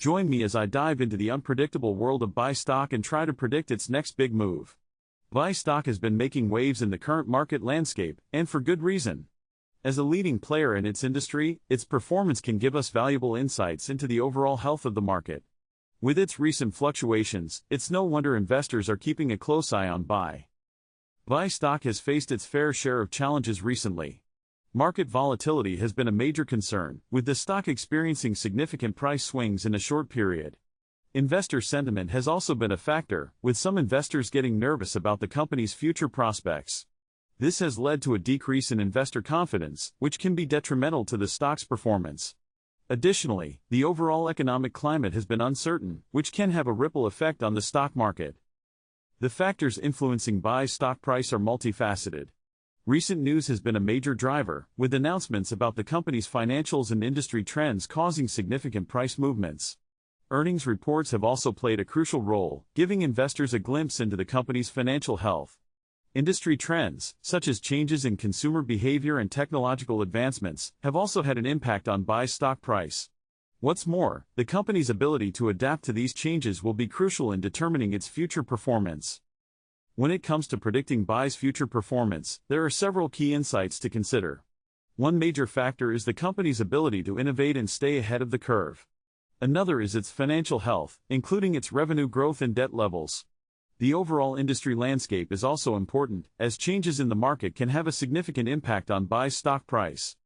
Join me as I dive into the unpredictable world of Bbai stock and try to predict its next big move. Bbai stock has been making waves in the current market landscape, and for good reason. As a leading player in its industry, its performance can give us valuable insights into the overall health of the market. With its recent fluctuations, it's no wonder investors are keeping a close eye on Bbai. Bbai stock has faced its fair share of challenges recently. Market volatility has been a major concern, with the stock experiencing significant price swings in a short period. Investor sentiment has also been a factor, with some investors getting nervous about the company's future prospects. This has led to a decrease in investor confidence, which can be detrimental to the stock's performance. Additionally, the overall economic climate has been uncertain, which can have a ripple effect on the stock market. The factors influencing Bai's stock price are multifaceted. Recent news has been a major driver, with announcements about the company's financials and industry trends causing significant price movements. Earnings reports have also played a crucial role, giving investors a glimpse into the company's financial health. Industry trends, such as changes in consumer behavior and technological advancements, have also had an impact on Bai's stock price. What's more, the company's ability to adapt to these changes will be crucial in determining its future performance. When it comes to predicting Bai's future performance, there are several key insights to consider. One major factor is the company's ability to innovate and stay ahead of the curve. Another is its financial health, including its revenue growth and debt levels. The overall industry landscape is also important, as changes in the market can have a significant impact on Bai's stock price.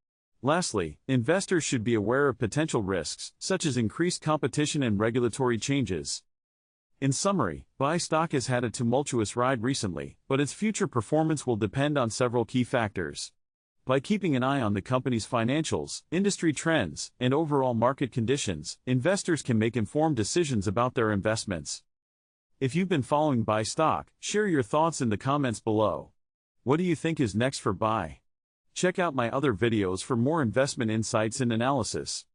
Lastly, investors should be aware of potential risks, such as increased competition and regulatory changes. In summary, Bbai stock has had a tumultuous ride recently, but its future performance will depend on several key factors. By keeping an eye on the company's financials, industry trends, and overall market conditions, investors can make informed decisions about their investments. If you've been following Bbai stock, share your thoughts in the comments below. What do you think is next for Bbai? Check out my other videos for more investment insights and analysis.